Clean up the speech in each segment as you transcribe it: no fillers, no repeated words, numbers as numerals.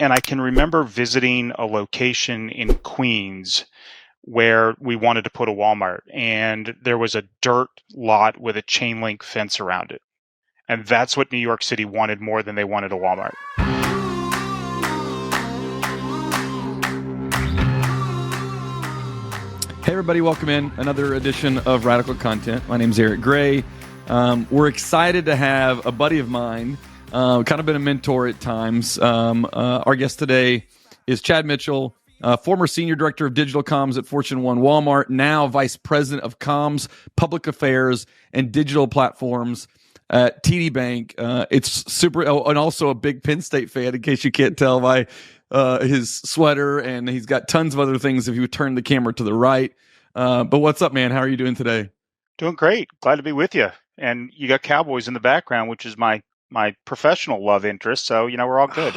And I can remember visiting a location in Queens where we wanted to put a Walmart, and there was a dirt lot with a chain link fence around it. And that's what New York City wanted more than they wanted a Walmart. Hey everybody, welcome in another edition of Radical Content. My name's Eric Gray. We're excited to have a buddy of mine, kind of been a mentor at times. Our guest today is Chad Mitchell, former Senior Director of Digital Comms at Fortune 1 Walmart, now Vice President of Comms, Public Affairs, and Digital Platforms at TD Bank. It's super, and also a big Penn State fan, in case you can't tell by his sweater, and he's got tons of other things if you would turn the camera to the right. But what's up, man? How are you doing today? Doing great. Glad to be with you. And you got Cowboys in the background, which is my professional love interest. So, we're all good.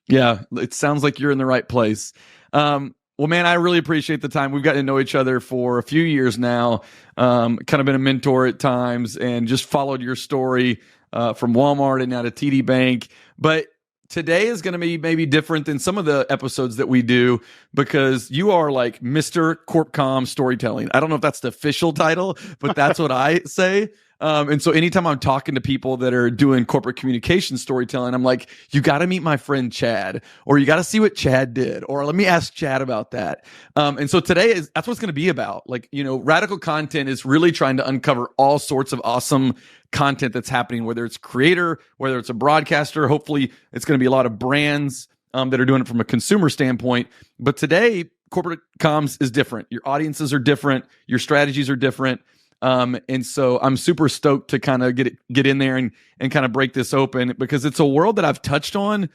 Yeah, it sounds like you're in the right place. Well, man, I really appreciate the time. We've gotten to know each other for a few years now, kind of been a mentor at times, and just followed your story from Walmart and now to TD Bank. But today is going to be maybe different than some of the episodes that we do, because you are like Mr. Corp Comm Storytelling. I don't know if that's the official title, but that's what I say. And so anytime I'm talking to people that are doing corporate communication storytelling, I'm like, you got to meet my friend Chad, or you got to see what Chad did, or let me ask Chad about that. And so today that's what it's going to be about. Like, Radical Content is really trying to uncover all sorts of awesome content that's happening, whether it's creator, whether it's a broadcaster. Hopefully it's going to be a lot of brands that are doing it from a consumer standpoint. But today, corporate comms is different. Your audiences are different. Your strategies are different. And so I'm super stoked to kind of get in there and kind of break this open, because it's a world that I've touched on,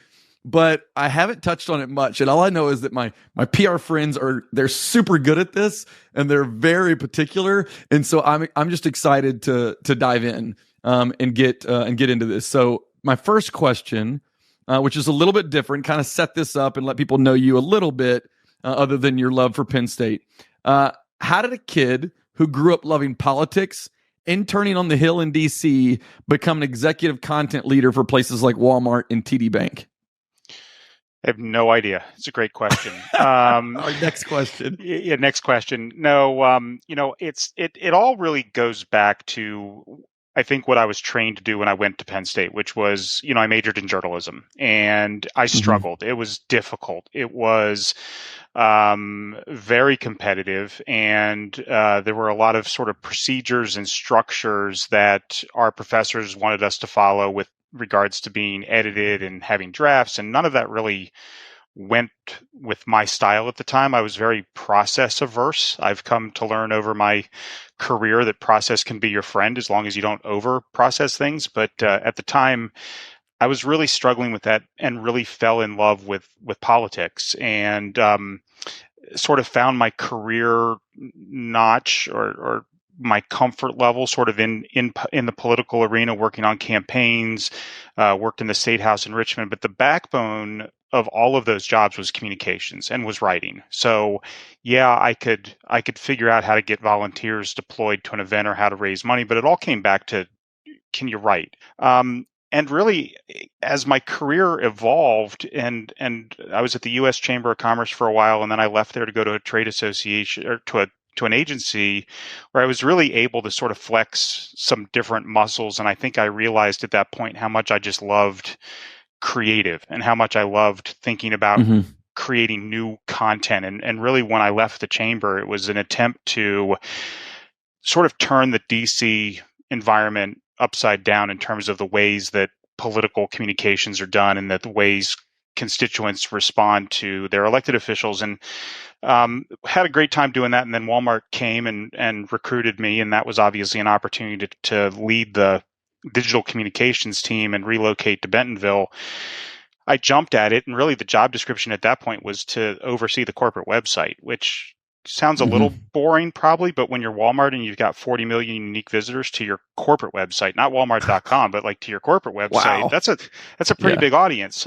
but I haven't touched on it much. And all I know is that my PR friends they're super good at this, and they're very particular. And so I'm just excited to dive in, and get into this. So my first question, which is a little bit different, kind of set this up and let people know you a little bit, other than your love for Penn State. How did a kid who grew up loving politics, interning on the Hill in D.C., become an executive content leader for places like Walmart and TD Bank? I have no idea. It's a great question. Our next question. Yeah, next question. No, it all really goes back to, I think, what I was trained to do when I went to Penn State, which was, I majored in journalism, and I struggled. It was difficult. It was very competitive, and there were a lot of sort of procedures and structures that our professors wanted us to follow with regards to being edited and having drafts, and none of that really went with my style at the time. I was very process averse. I've come to learn over my career that process can be your friend as long as you don't over process things. But at the time, I was really struggling with that, and really fell in love with politics, and sort of found my career notch or my comfort level sort of in the political arena, working on campaigns, worked in the State House in Richmond. But the backbone of all of those jobs was communications and was writing. So yeah, I could figure out how to get volunteers deployed to an event or how to raise money, but it all came back to, can you write? And really, as my career evolved, and I was at the U.S. Chamber of Commerce for a while, and then I left there to go to a trade association, or to an agency, where I was really able to sort of flex some different muscles. And I think I realized at that point how much I just loved creative, and how much I loved thinking about creating new content. And really, when I left the chamber, it was an attempt to sort of turn the DC environment upside down in terms of the ways that political communications are done, and that the ways constituents respond to their elected officials. And had a great time doing that. And then Walmart came and recruited me, and that was obviously an opportunity to lead the digital communications team and relocate to Bentonville. I jumped at it, and really the job description at that point was to oversee the corporate website, which sounds a little boring probably, but when you're Walmart and you've got 40 million unique visitors to your corporate website, not walmart.com, but like to your corporate website, wow. that's a pretty big audience.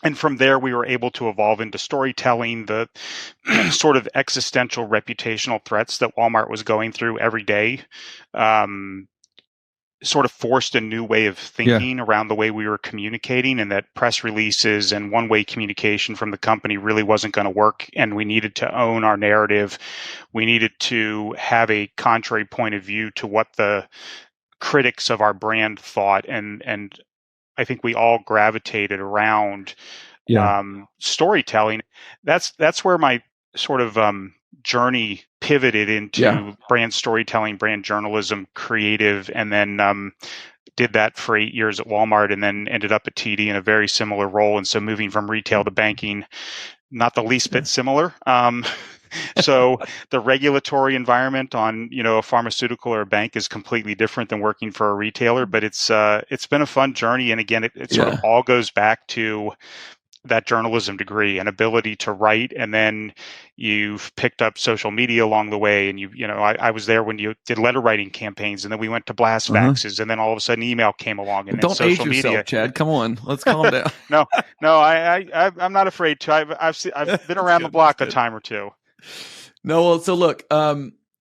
And from there, we were able to evolve into storytelling, the sort of existential reputational threats that Walmart was going through every day. sort of forced a new way of Yeah. thinking around the way we were communicating, and that press releases and one-way communication from the company really wasn't going to work, and we needed to own our narrative. We needed to have a contrary point of view to what the critics of our brand thought, and I think we all gravitated around Yeah. storytelling. That's where my sort of journey pivoted Yeah. into brand storytelling, brand journalism, creative, and then did that for 8 years at Walmart, and then ended up at TD in a very similar role. And so moving from retail to banking, not the least bit similar. So the regulatory environment on, a pharmaceutical or a bank is completely different than working for a retailer, but it's been a fun journey. And again, it sort of all goes back to that journalism degree and ability to write, and then you've picked up social media along the way, and I was there when you did letter writing campaigns, and then we went to blast faxes, and then all of a sudden email came along, and then Don't age social yourself, media. Chad. Come on, let's calm down. No, I'm not afraid to. I've been around the block a time or two. No, well, so look,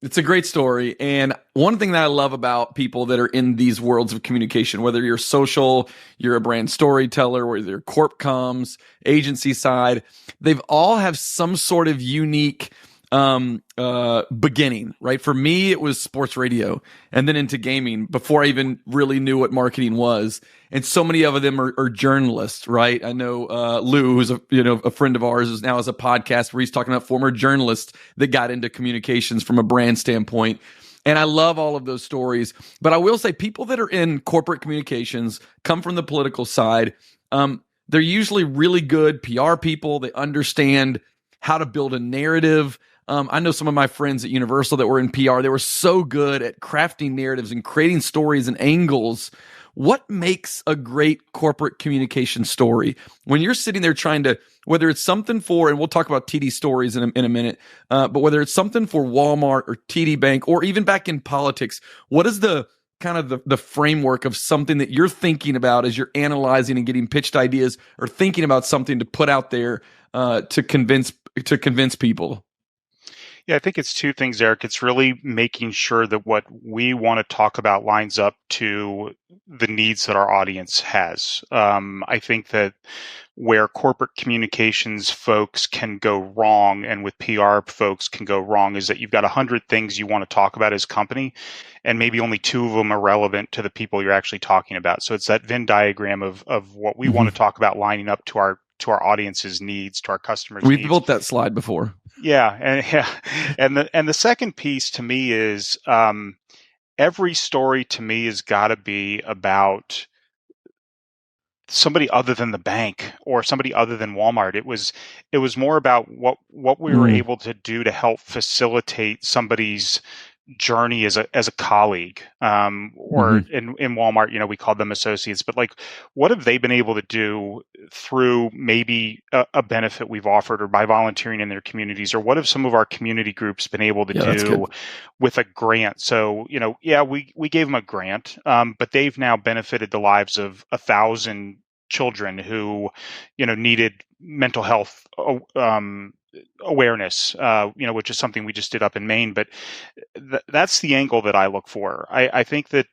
it's a great story. And one thing that I love about people that are in these worlds of communication, whether you're social, you're a brand storyteller, whether you're corp comms, agency side, they've all have some sort of unique beginning, right? For me, it was sports radio and then into gaming before I even really knew what marketing was. And so many of them are journalists, right? I know Lou, who's a friend of ours, is now has a podcast where he's talking about former journalists that got into communications from a brand standpoint. And I love all of those stories. But I will say people that are in corporate communications come from the political side. They're usually really good PR people. They understand how to build a narrative. I know some of my friends at Universal that were in PR. They were so good at crafting narratives and creating stories and angles. What makes a great corporate communication story? When you're sitting there trying to, whether it's something for, and we'll talk about TD stories in a minute, but whether it's something for Walmart or TD Bank or even back in politics, what is the kind of the framework of something that you're thinking about as you're analyzing and getting pitched ideas, or thinking about something to put out there to convince people? Yeah, I think it's two things, Eric. It's really making sure that what we want to talk about lines up to the needs that our audience has. I think that where corporate communications folks can go wrong, and with PR folks can go wrong, is that you've got 100 things you want to talk about as a company, and maybe only 2 of them are relevant to the people you're actually talking about. So it's that Venn diagram of what we want to talk about lining up to our audience's needs, to our customers' We've needs. built that slide before. Yeah, and the second piece to me is every story to me has got to be about somebody other than the bank or somebody other than Walmart. It was more about what we were able to do to help facilitate somebody's journey as a colleague, or in Walmart, we called them associates, but like, what have they been able to do through maybe a benefit we've offered, or by volunteering in their communities, or what have some of our community groups been able to do with a grant? So, we gave them a grant, but they've now benefited the lives of 1,000 children who, needed mental health awareness, which is something we just did up in Maine. But that's the angle that I look for. I think that,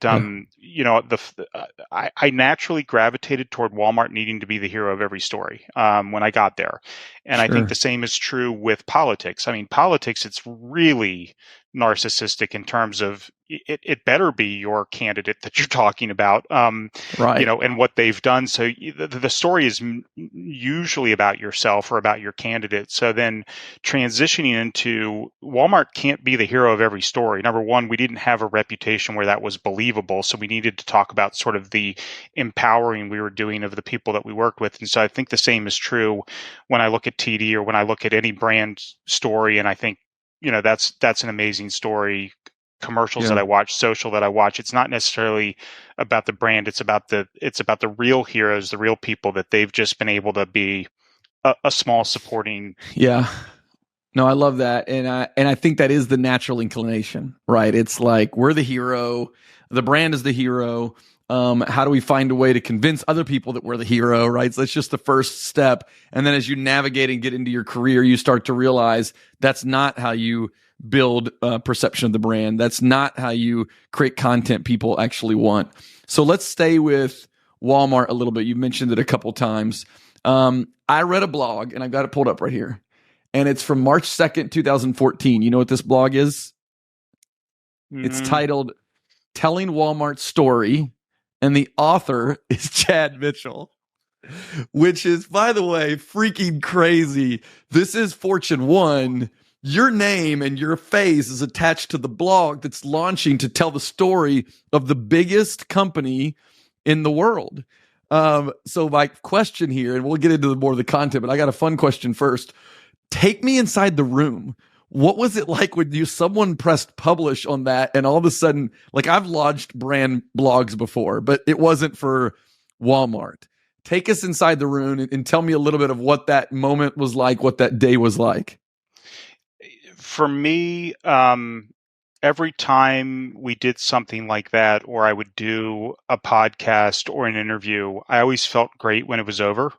I naturally gravitated toward Walmart needing to be the hero of every story when I got there. And I think the same is true with politics. I mean, politics, it's really narcissistic in terms of it better be your candidate that you're talking about, right? And what they've done. So the story is usually about yourself or about your candidate. So then transitioning into Walmart can't be the hero of every story. Number one, we didn't have a reputation where that was believable. So we needed to talk about sort of the empowering we were doing of the people that we worked with. And so I think the same is true when I look at TD or when I look at any brand story. And I think, that's an amazing story. Commercials that I watch, social that I watch, it's not necessarily about the brand. It's about the real heroes, the real people that they've just been able to be a small supporting. Yeah. No, I love that. And I think that is the natural inclination, right? It's like, we're the hero. The brand is the hero. How do we find a way to convince other people that we're the hero, right? So that's just the first step. And then as you navigate and get into your career, you start to realize that's not how you build perception of the brand. That's not how you create content people actually want. So let's stay with Walmart a little bit. You've mentioned it a couple times. I read a blog, and I've got it pulled up right here, and it's from March 2nd, 2014. You know what this blog is? It's titled Telling Walmart's Story, and the author is Chad Mitchell, which is, by the way, freaking crazy. This is Fortune 1. Your name and your face is attached to the blog that's launching to tell the story of the biggest company in the world. So my question here, and we'll get into more of the content, but I got a fun question first. Take me inside the room. What was it like when someone pressed publish on that, and all of a sudden, like, I've launched brand blogs before, but it wasn't for Walmart. Take us inside the room and tell me a little bit of what that moment was like, what that day was like. For me, every time we did something like that, or I would do a podcast or an interview, I always felt great when it was over.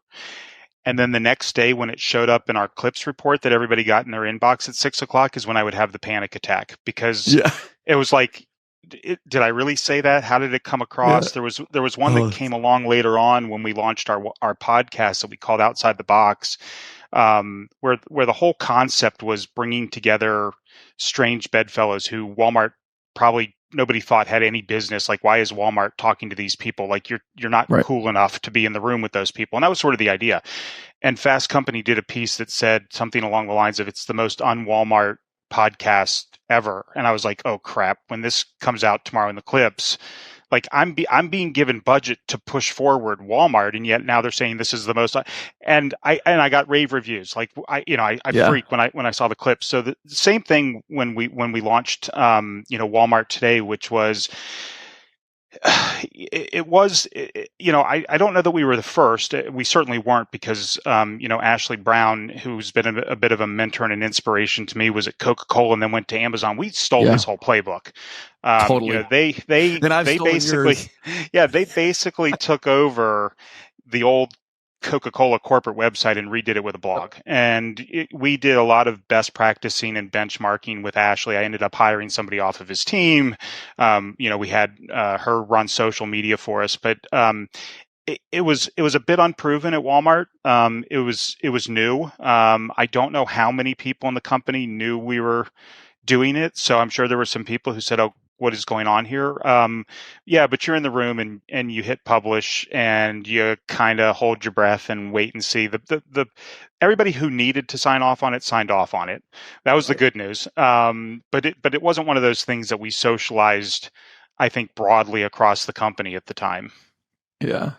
And then the next day when it showed up in our clips report that everybody got in their inbox at 6:00 is when I would have the panic attack, because it was like, did I really say that? How did it come across? Yeah. There was one that came along later on when we launched our podcast that we called Outside the Box, where the whole concept was bringing together strange bedfellows who Walmart probably nobody thought had any business. Like, why is Walmart talking to these people? Like, you're not cool enough to be in the room with those people. And that was sort of the idea. And Fast Company did a piece that said something along the lines of, it's the most un-Walmart podcast ever. And I was like, oh crap, when this comes out tomorrow in the clips, like, I'm being given budget to push forward Walmart, and yet now they're saying this is the most. And I got rave reviews. Like, I freaked when I saw the clips. So the same thing when we launched Walmart Today, which was. I don't know that we were the first. We certainly weren't, because Ashley Brown, who's been a bit of a mentor and an inspiration to me, was at Coca-Cola and then went to Amazon. We stole his whole playbook. Totally. They basically they basically took over the old Coca-Cola corporate website and redid it with a blog. And we did a lot of best practicing and benchmarking with Ashley. I ended up hiring somebody off of his team. We had her run social media for us, but it was a bit unproven at Walmart. It was new. I don't know how many people in the company knew we were doing it. So I'm sure there were some people who said, oh, what is going on here? But you're in the room and you hit publish and you kind of hold your breath and wait and see. The everybody who needed to sign off on it signed off on it. That was the good news. But it wasn't one of those things that we socialized, I think, broadly across the company at the time. Yeah.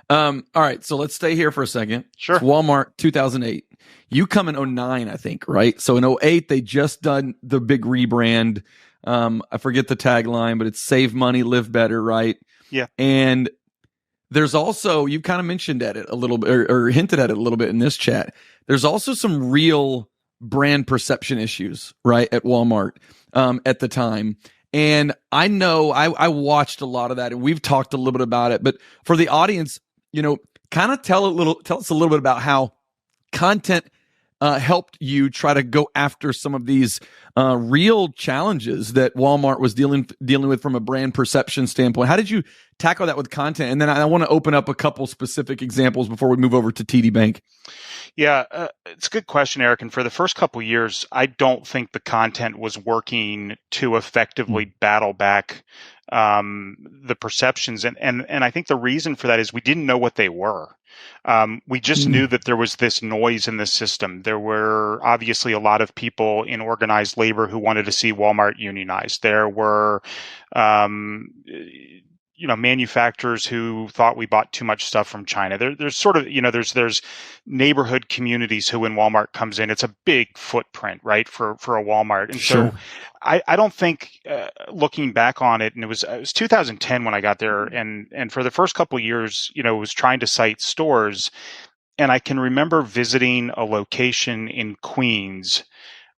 All right. So let's stay here for a second. Sure. It's Walmart 2008. You come in 2009, I think, right? So in 2008, they just done the big rebrand. I forget the tagline, but it's save money, live better, right? Yeah. And there's also, you've kind of mentioned at it a little bit, or hinted at it a little bit in this chat. There's also some real brand perception issues, right, at Walmart at the time. And I know I watched a lot of that, and we've talked a little bit about it. But for the audience, kind of tell us a little bit about how content helped you try to go after some of these real challenges that Walmart was dealing with from a brand perception standpoint. How did you tackle that with content? And then I want to open up a couple specific examples before we move over to TD Bank. Yeah, it's a good question, Eric. And for the first couple of years, I don't think the content was working to effectively battle back the perceptions. And I think the reason for that is we didn't know what they were. We just knew that there was this noise in the system. There were obviously a lot of people in organized labor who wanted to see Walmart unionized. There were manufacturers who thought we bought too much stuff from China. There's sort of, there's neighborhood communities who, when Walmart comes in, it's a big footprint, right, for a Walmart. And Sure. so I don't think, looking back on it, and it was 2010 when I got there, and for the first couple of years, was trying to cite stores. And I can remember visiting a location in Queens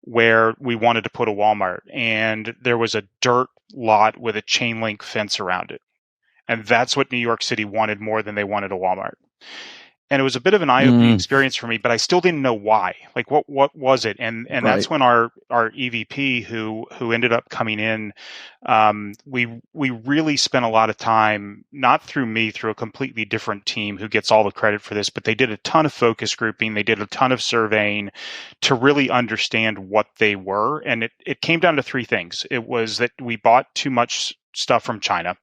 where we wanted to put a Walmart, and there was a dirt lot with a chain link fence around it. And that's what New York City wanted more than they wanted a Walmart. And it was a bit of an eye-opening experience for me, but I still didn't know why. Like, what was it? And that's when our EVP, who ended up coming in, we really spent a lot of time, not through me, through a completely different team who gets all the credit for this, but they did a ton of focus grouping, they did a ton of surveying to really understand what they were. And it came down to three things. It was that we bought too much stuff from China.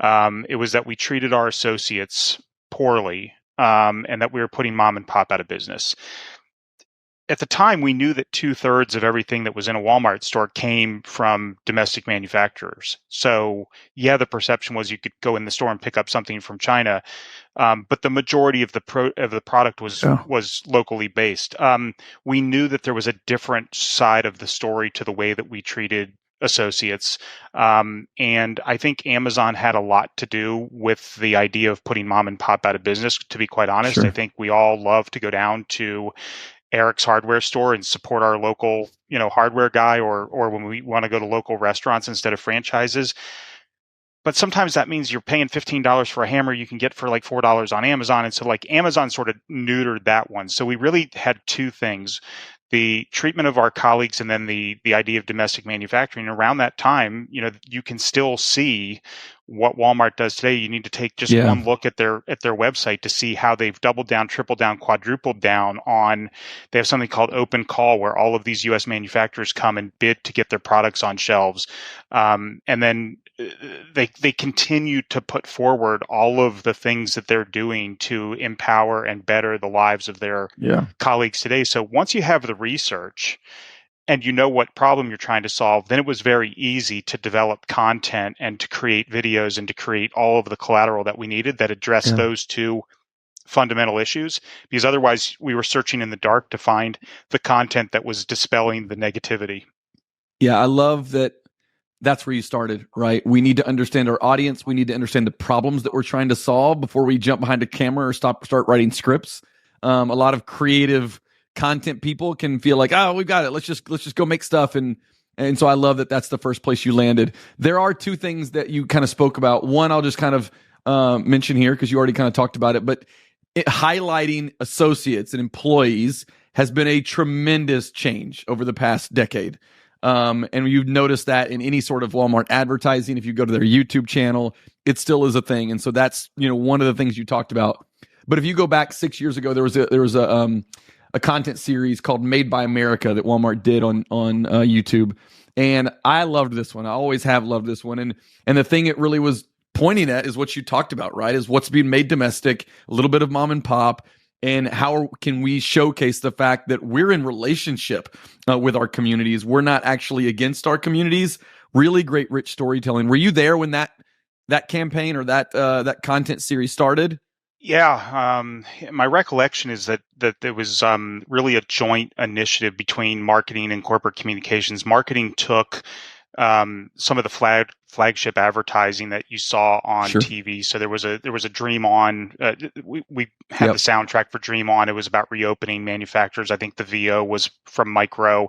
It was that we treated our associates poorly. And that we were putting mom and pop out of business. At the time, we knew that 2/3 of everything that was in a Walmart store came from domestic manufacturers. So, yeah, the perception was you could go in the store and pick up something from China, but the majority of the product was locally based. We knew that there was a different side of the story to the way that we treated associates. And I think Amazon had a lot to do with the idea of putting mom and pop out of business, to be quite honest. Sure. I think we all love to go down to Eric's hardware store and support our local, hardware guy, or when we want to go to local restaurants instead of franchises. But sometimes that means you're paying $15 for a hammer you can get for like $4 on Amazon. And so like Amazon sort of neutered that one. So we really had two things: the treatment of our colleagues, and then the idea of domestic manufacturing. Around that time, you can still see what Walmart does today. You need to take just one look at their website to see how they've doubled down, tripled down, quadrupled down on. They have something called Open Call, where all of these U.S. manufacturers come and bid to get their products on shelves, and then they continue to put forward all of the things that they're doing to empower and better the lives of their colleagues today. So once you have the research and you know what problem you're trying to solve, then it was very easy to develop content and to create videos and to create all of the collateral that we needed that addressed those two fundamental issues, because otherwise we were searching in the dark to find the content that was dispelling the negativity. Yeah, I love that. That's where you started, right? We need to understand our audience. We need to understand the problems that we're trying to solve before we jump behind a camera or start writing scripts. A lot of creative content people can feel like, oh, we've got it. Let's just go make stuff. And so I love that that's the first place you landed. There are two things that you kind of spoke about. One, I'll just kind of mention here because you already kind of talked about it, but highlighting associates and employees has been a tremendous change over the past decade. And you've noticed that in any sort of Walmart advertising. If you go to their YouTube channel, it still is a thing. And so that's, one of the things you talked about. But if you go back 6 years ago, there was a content series called Made by America that Walmart did on YouTube. And I loved this one. I always have loved this one. And the thing it really was pointing at is what you talked about, right? Is what's being made domestic, a little bit of mom and pop. And how can we showcase the fact that we're in relationship with our communities? We're not actually against our communities. Really great, rich storytelling. Were you there when that campaign or that content series started? Yeah, my recollection is that there was really a joint initiative between marketing and corporate communications. Marketing took some of the flagship advertising that you saw on TV. So there was a Dream On. We had the soundtrack for Dream On. It was about reopening manufacturers. I think the VO was from Micro,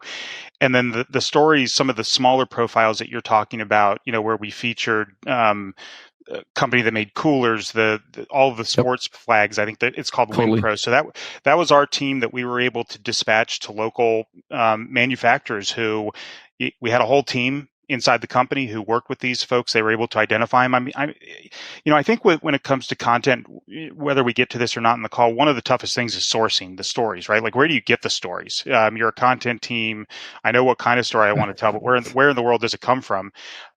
and then the stories, some of the smaller profiles that you're talking about, where we featured company that made coolers, all of the sports flags. I think that it's called Win Pro. So that was our team that we were able to dispatch to local manufacturers who we had a whole team inside the company who worked with these folks. They were able to identify them. I think when it comes to content, whether we get to this or not in the call, one of the toughest things is sourcing the stories, right? Like, where do you get the stories? You're a content team. I know what kind of story I want to tell, but where in the world does it come from?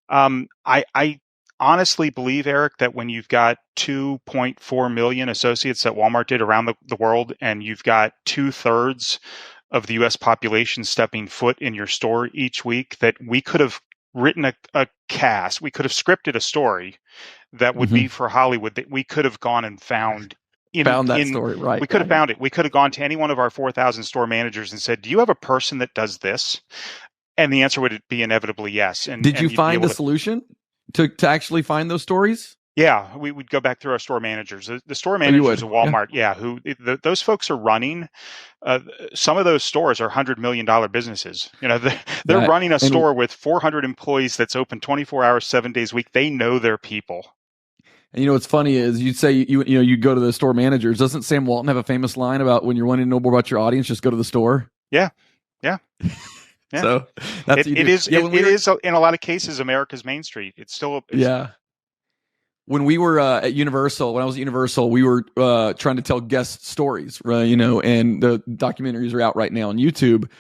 I honestly believe, Eric, that when you've got 2.4 million associates that Walmart did around the world, and you've got 2/3 of the U.S. population stepping foot in your store each week, that we could have written a cast, we could have scripted a story that would be for Hollywood, that we could have gone and found that story, right? We could have found it. We could have gone to any one of our 4,000 store managers and said, do you have a person that does this? And the answer would be inevitably yes. And did you find a solution to actually find those stories? Yeah, we would go back through our store managers. The store managers of Walmart, those folks are running. Some of those stores are $100 million businesses. They're running a store with 400 employees that's open 24 hours, 7 days a week. They know their people. And what's funny is you'd say you go to the store managers. Doesn't Sam Walton have a famous line about when you're wanting to know more about your audience, just go to the store? Yeah. Yeah. Yeah. So that's it is in a lot of cases America's Main Street. It's still yeah. When we were at Universal, when I was at Universal, we were trying to tell guest stories, right? And the documentaries are out right now on YouTube.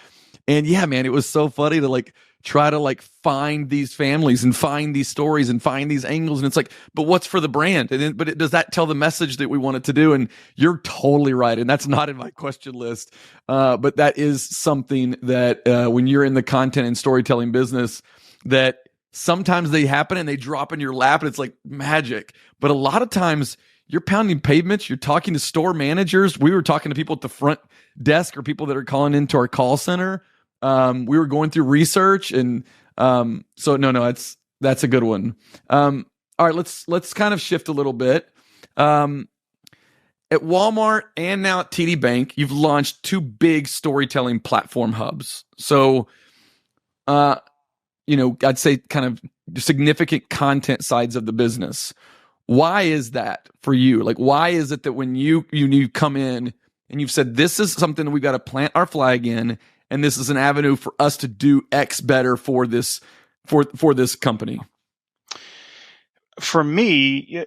And yeah, man, it was so funny to try to find these families and find these stories and find these angles. And it's like, but what's for the brand? But does that tell the message that we want it to do? And you're totally right. And that's not in my question list. But that is something that when you're in the content and storytelling business, that sometimes they happen and they drop in your lap and it's like magic. But a lot of times you're pounding pavements. You're talking to store managers. We were talking to people at the front desk or people that are calling into our call center. We were going through research and so no, that's a good one. All right, let's kind of shift a little bit. At Walmart and now at TD Bank, you've launched 2 big storytelling platform hubs. So I'd say kind of significant content sides of the business. Why is that for you? Why is it that when you come in and you've said, this is something that we've got to plant our flag in, and this is an avenue for us to do X better for this company? For me,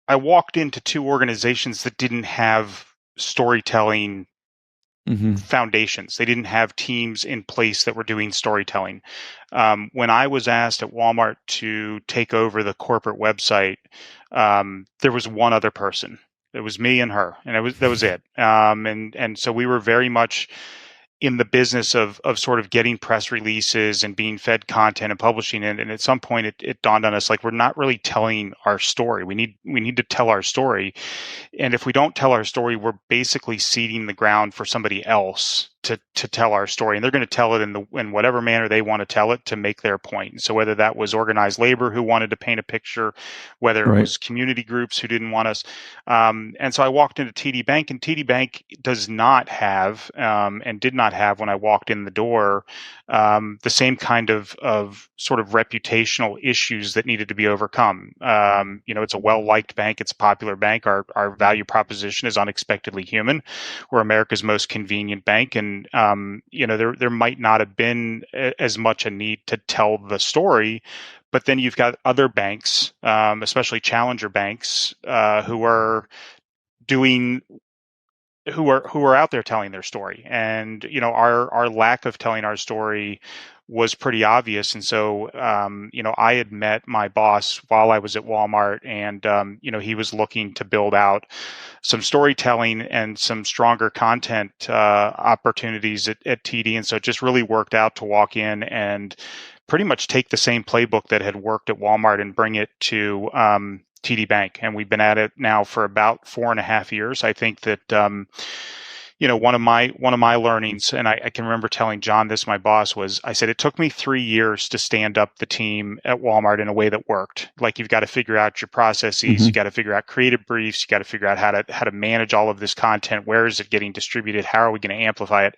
I walked into 2 organizations that didn't have storytelling foundations. They didn't have teams in place that were doing storytelling. When I was asked at Walmart to take over the corporate website, there was one other person. It was me and her, and that was it. And so we were very much in the business of sort of getting press releases and being fed content and publishing it. And at some point it dawned on us, we're not really telling our story. We need to tell our story. And if we don't tell our story, we're basically seeding the ground for somebody else to tell our story. And they're going to tell it in whatever manner they want to tell it to make their point. So whether that was organized labor who wanted to paint a picture, whether it was community groups who didn't want us. And so I walked into TD Bank, and TD Bank does not have, and did not have when I walked in the door, the same kind of sort of reputational issues that needed to be overcome. It's a well-liked bank. It's a popular bank. Our value proposition is unexpectedly human. We're America's most convenient bank. And there might not have been as much a need to tell the story, but then you've got other banks, especially challenger banks, who are out there telling their story. And our lack of telling our story was pretty obvious. And so I had met my boss while I was at Walmart, and he was looking to build out some storytelling and some stronger content opportunities at TD. And so it just really worked out to walk in and pretty much take the same playbook that had worked at Walmart and bring it to TD Bank. And we've been at it now for about 4.5 years. I think that one of my learnings, and I can remember telling John this, my boss, was, I said, it took me 3 years to stand up the team at Walmart in a way that worked. You've got to figure out your processes, you got to figure out creative briefs, you got to figure out how to manage all of this content. Where is it getting distributed? How are we going to amplify it?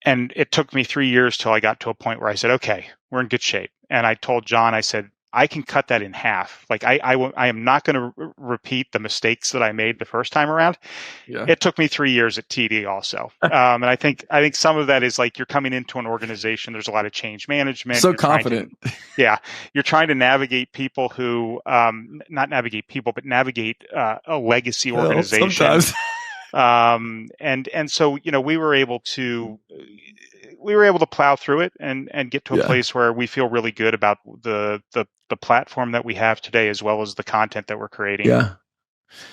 And it took me 3 years till I got to a point where I said, okay, we're in good shape. And I told John, I said, I can cut that in half. I am not going to repeat the mistakes that I made the first time around. Yeah. It took me 3 years at TD also. And I think some of that is you're coming into an organization. There's a lot of change management. So confident. You're trying to navigate people who, not navigate people, but navigate a legacy organization. Sometimes. And so, we were able to plow through it and get to a place where we feel really good about the platform that we have today, as well as the content that we're creating. Yeah.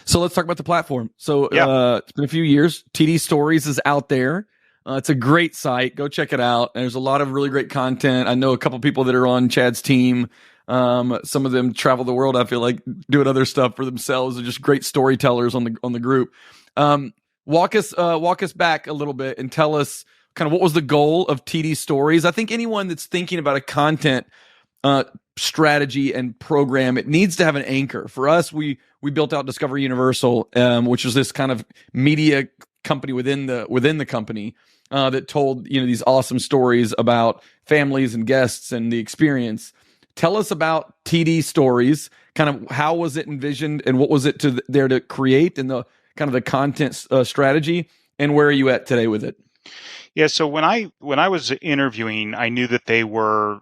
So let's talk about the platform. So it's been a few years. TD Stories is out there. It's a great site. Go check it out. There's a lot of really great content. I know a couple people that are on Chad's team. Some of them travel the world, I feel like, doing other stuff for themselves. They're just great storytellers on the group. Walk us back a little bit and tell us kind of what was the goal of TD Stories. I think anyone that's thinking about a content strategy and program, it needs to have an anchor. For us, we built out Discovery Universal, which was this kind of media company within the company that told these awesome stories about families and guests and the experience. Tell us about TD Stories. Kind of how was it envisioned, and what was it there to create, and the kind of the content strategy, and where are you at today with it? Yeah, so when I was interviewing, I knew that they were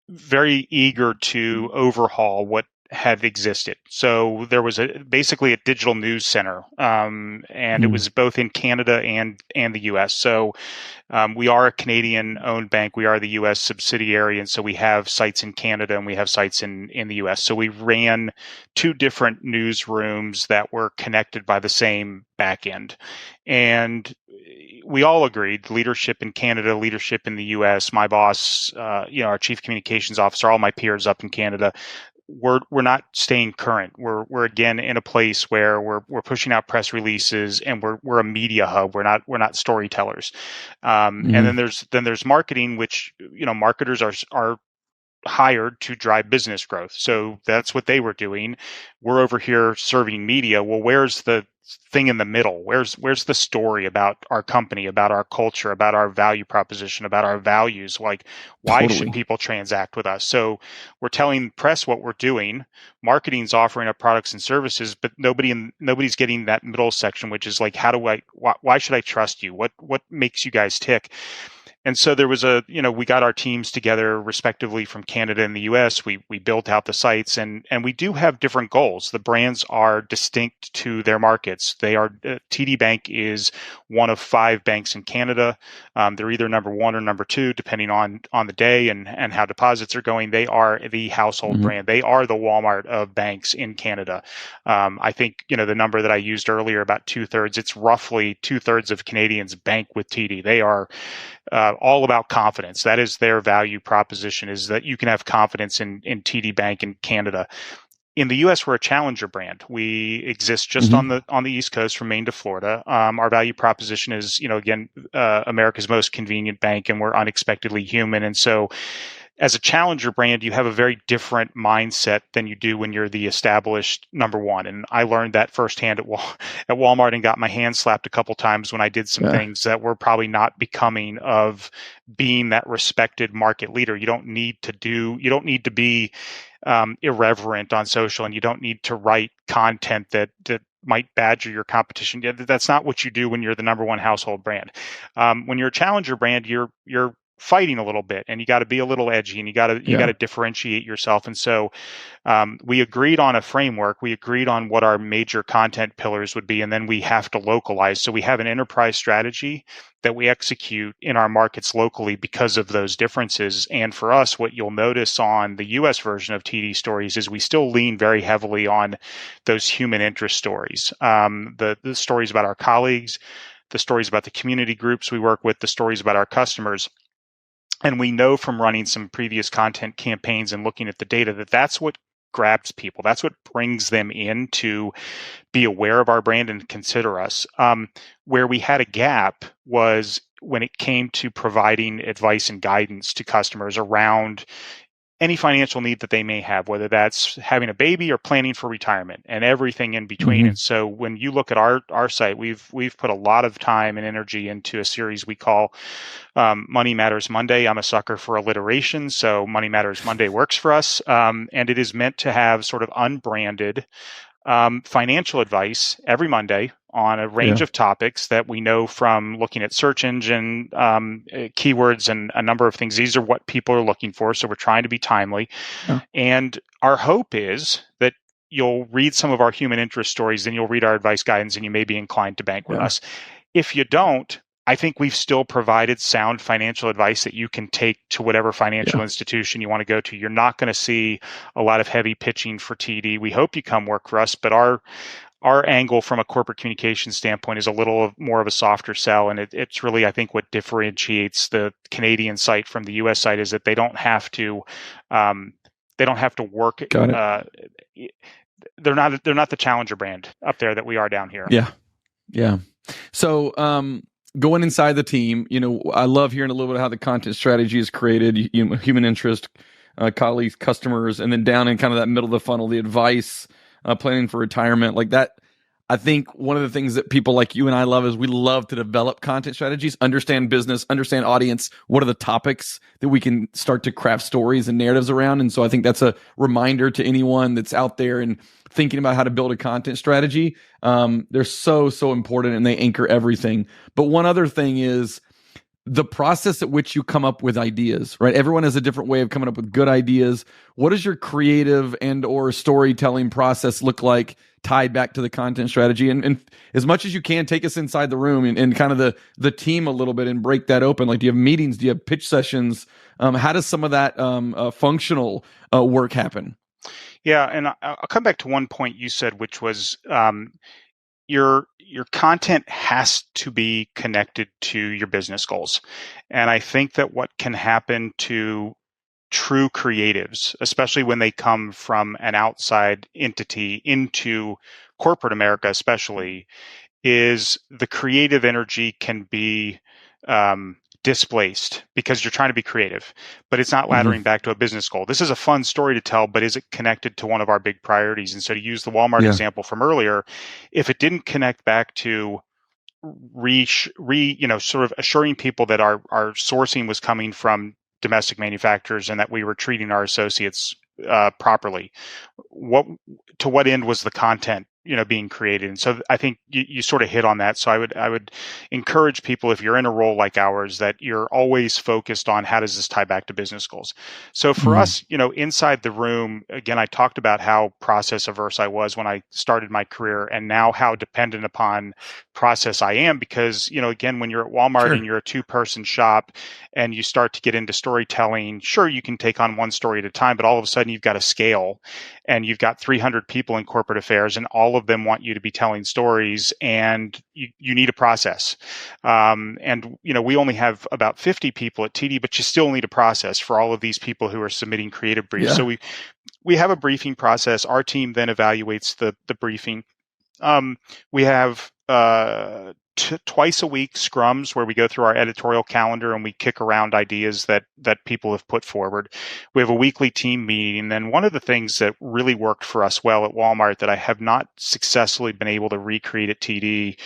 very eager to overhaul what had existed. So there was basically a digital news center, and it was both in Canada and the U.S. So we are a Canadian-owned bank. We are the U.S. subsidiary, and so we have sites in Canada and we have sites in the U.S. So we ran two different newsrooms that were connected by the same back end. And we all agreed, leadership in Canada, leadership in the U.S., my boss, our chief communications officer, all my peers up in Canada, we're not staying current. We're again in a place where we're pushing out press releases, and we're a media hub. We're not storytellers. And then there's marketing, which marketers are hired to drive business growth. So that's what they were doing. We're over here serving media. Well, where's the thing in the middle? Where's the story about our company, about our culture, about our value proposition, about our values? Like, why should people transact with us? So we're telling press what we're doing. Marketing's offering up products and services, but nobody's getting that middle section, which is like, why should I trust you? What makes you guys tick? And so there was we got our teams together respectively from Canada and the US. We built out the sites, and we do have different goals. The brands are distinct to their markets. TD Bank is one of 5 banks in Canada. They're either number 1 or number 2, depending on the day and how deposits are going. They are the household brand. They are the Walmart of banks in Canada. I think, the number that I used earlier, about 2/3, it's roughly 2/3 of Canadians bank with TD. They are all about confidence. That is their value proposition, is that you can have confidence in TD Bank in Canada. In the U.S., we're a challenger brand. We exist just on the East Coast, from Maine to Florida. Our value proposition is, America's most convenient bank, and we're unexpectedly human. And so, as a challenger brand, you have a very different mindset than you do when you're the established number 1. And I learned that firsthand at Walmart, and got my hand slapped a couple times when I did some things that were probably not becoming of being that respected market leader. You don't need to be irreverent on social, and you don't need to write content that might badger your competition. That's not what you do when you're the number 1 household brand. When you're a challenger brand, you're fighting a little bit, and you got to be a little edgy, and you got to differentiate yourself. And so we agreed on a framework. We agreed on what our major content pillars would be, and then we have to localize. So we have an enterprise strategy that we execute in our markets locally because of those differences. And for us, what you'll notice on the US version of TD Stories is we still lean very heavily on those human interest stories, the stories about our colleagues, the stories about the community groups we work with, the stories about our customers. And we know from running some previous content campaigns and looking at the data that that's what grabs people. That's what brings them in to be aware of our brand and consider us. Where we had a gap was when it came to providing advice and guidance to customers around any financial need that they may have, whether that's having a baby or planning for retirement and everything in between. And so when you look at our site, we've put a lot of time and energy into a series we call Money Matters Monday. I'm a sucker for alliteration, so Money Matters Monday works for us. And it is meant to have sort of unbranded financial advice every Monday on a range of topics that we know from looking at search engine keywords and a number of things. These are what people are looking for, so we're trying to be timely. And our hope is that you'll read some of our human interest stories, then you'll read our advice guidance, and you may be inclined to bank with us. If you don't, I think we've still provided sound financial advice that you can take to whatever financial institution you want to go to. You're not going to see a lot of heavy pitching for TD. We hope you come work for us, but our angle from a corporate communication standpoint is a little more of a softer sell, and it's really, I think, what differentiates the Canadian site from the U.S. site is that they don't have to work. They're not the challenger brand up there that we are down here. Yeah. So going inside the team, I love hearing a little bit of how the content strategy is created, human interest, colleagues, customers, and then down in kind of that middle of the funnel, the advice, planning for retirement, like that. I think one of the things that people like you and I love is we love to develop content strategies, understand business, understand audience. What are the topics that we can start to craft stories and narratives around? And so I think that's a reminder to anyone that's out there and thinking about how to build a content strategy. They're so, so important, and they anchor everything. But one other thing is the process at which you come up with ideas, right? Everyone has a different way of coming up with good ideas. What does your creative and or storytelling process look like tied back to the content strategy? And as much as you can, take us inside the room and kind of the team a little bit and break that open. Like, do you have meetings? Do you have pitch sessions? How does some of that functional work happen? Yeah, and I'll come back to one point you said, which was your content has to be connected to your business goals. And I think that what can happen to true creatives, especially when they come from an outside entity into corporate America, especially, is the creative energy can be displaced because you're trying to be creative, but it's not laddering back to a business goal. This is a fun story to tell, but is it connected to one of our big priorities? And so, to use the Walmart example from earlier, if it didn't connect back to sort of assuring people that our sourcing was coming from domestic manufacturers and that we were treating our associates properly, to what end was the content being created? And so I think you sort of hit on that. So I would encourage people, if you're in a role like ours, that you're always focused on how does this tie back to business goals. So for us, inside the room, again, I talked about how process averse I was when I started my career, and now how dependent upon process I am, because again, when you're at Walmart and you're a 2-person shop and you start to get into storytelling, sure, you can take on one story at a time, but all of a sudden you've got to scale, and you've got 300 people in corporate affairs, and all of them want you to be telling stories, and you need a process. And we only have about 50 people at TD, but you still need a process for all of these people who are submitting creative briefs. So we have a briefing process. Our team then evaluates the briefing. We have twice a week scrums where we go through our editorial calendar and we kick around ideas that people have put forward. We have a weekly team meeting. And then one of the things that really worked for us well at Walmart that I have not successfully been able to recreate at TD,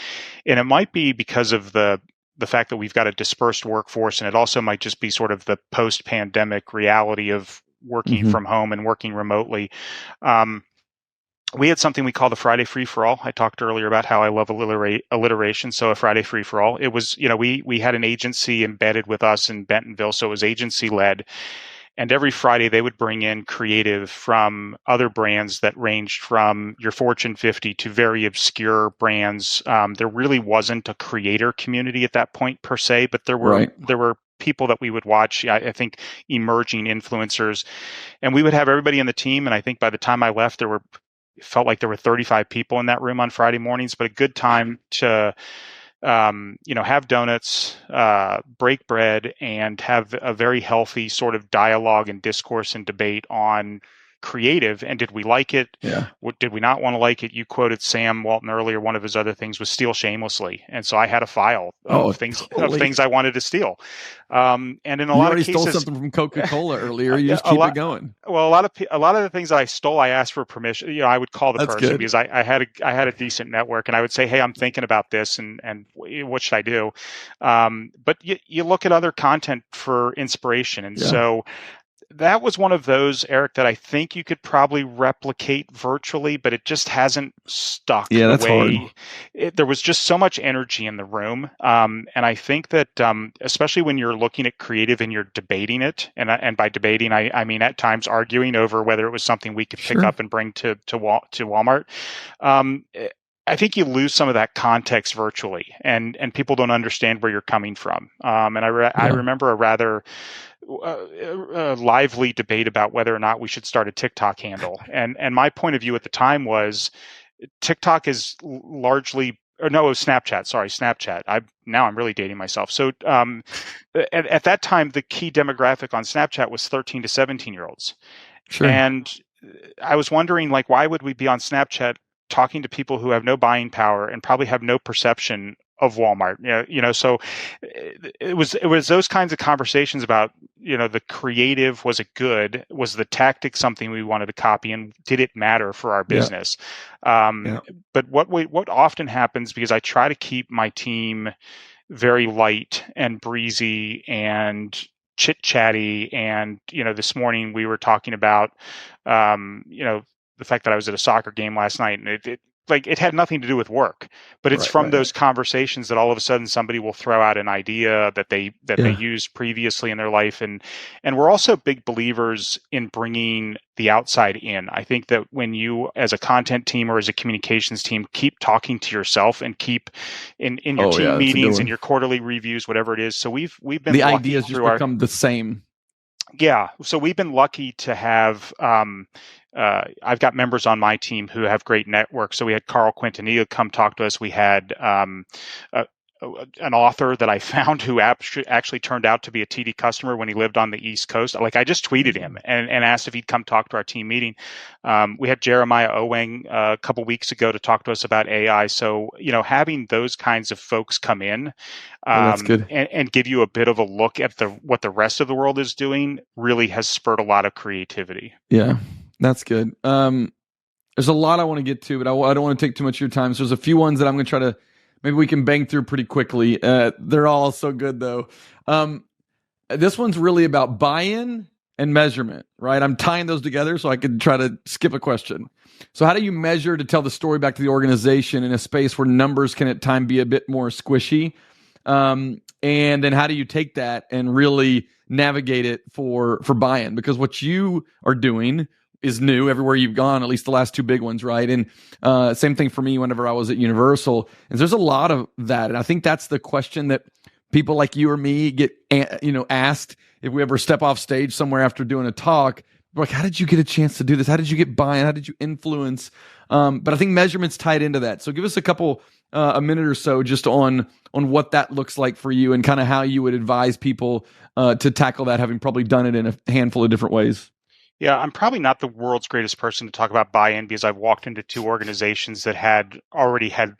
and it might be because of the fact that we've got a dispersed workforce, and it also might just be sort of the post-pandemic reality of working from home and working remotely. We had something we call the Friday free-for-all. I talked earlier about how I love alliteration. So a Friday free-for-all. It was, we had an agency embedded with us in Bentonville, so it was agency-led. And every Friday they would bring in creative from other brands that ranged from your Fortune 50 to very obscure brands. There really wasn't a creator community at that point per se, but there were people that we would watch, I think emerging influencers. And we would have everybody in the team. And I think by the time I left, it felt like there were 35 people in that room on Friday mornings, but a good time to, have donuts, break bread, and have a very healthy sort of dialogue and discourse and debate on creative. And did we like it? Yeah. Did we not want to like it? You quoted Sam Walton earlier. One of his other things was steal shamelessly. And so I had a file of things I wanted to steal. And in a lot of cases, you already stole something from Coca-Cola earlier. You just keep it going. Well, a lot of the things that I stole, I asked for permission. I would call the person because I had a decent network, and I would say, "Hey, I'm thinking about this, and what should I do?" But you look at other content for inspiration, and so that was one of those, Eric, that I think you could probably replicate virtually, but it just hasn't stuck. Yeah, that's hard. There was just so much energy in the room. And I think that especially when you're looking at creative and you're debating it, and by debating, I mean at times arguing over whether it was something we could pick up and bring to Walmart. I think you lose some of that context virtually, and people don't understand where you're coming from. And I remember a rather lively debate about whether or not we should start a TikTok handle. And my point of view at the time was TikTok is largely, or no, it was Snapchat. Sorry, Snapchat. Now I'm really dating myself. So at that time, the key demographic on Snapchat was 13 to 17-year-olds. Sure. And I was wondering, why would we be on Snapchat talking to people who have no buying power and probably have no perception of Walmart. So it was those kinds of conversations about, the creative, was it good? Was the tactic something we wanted to copy, and did it matter for our Yeah. business? Yeah. But what often happens, because I try to keep my team very light and breezy and chit chatty, and this morning we were talking about the fact that I was at a soccer game last night, and it had nothing to do with work, but it's from those conversations that all of a sudden somebody will throw out an idea that they used previously in their life. And we're also big believers in bringing the outside in. I think that when you, as a content team or as a communications team, keep talking to yourself and keep in your team meetings and your quarterly reviews, whatever it is. So we've been the ideas just become the same. Yeah. So we've been lucky to have, I've got members on my team who have great networks. So we had Carl Quintanilla come talk to us. We had an author that I found who actually turned out to be a TD customer when he lived on the East Coast. Like, I just tweeted him and asked if he'd come talk to our team meeting. We had Jeremiah Oweng a couple weeks ago to talk to us about AI. So, having those kinds of folks come in that's good. and give you a bit of a look at what the rest of the world is doing really has spurred a lot of creativity. Yeah, that's good. There's a lot I want to get to, but I don't want to take too much of your time. So there's a few ones that I'm going to try to, maybe we can bang through pretty quickly. They're all so good, though. This one's really about buy-in and measurement, right? I'm tying those together so I could try to skip a question. So how do you measure to tell the story back to the organization in a space where numbers can at times be a bit more squishy? And then how do you take that and really navigate it for buy-in? Because what you are doing is new everywhere you've gone, at least the last two big ones, right? And same thing for me whenever I was at Universal. And there's a lot of that. And I think that's the question that people like you or me get asked if we ever step off stage somewhere after doing a talk. Like, how did you get a chance to do this? How did you get buy-in? How did you influence? But I think measurement's tied into that. So give us a minute or so just on what that looks like for you and kind of how you would advise people to tackle that, having probably done it in a handful of different ways. Yeah, I'm probably not the world's greatest person to talk about buy-in, because I've walked into two organizations that already had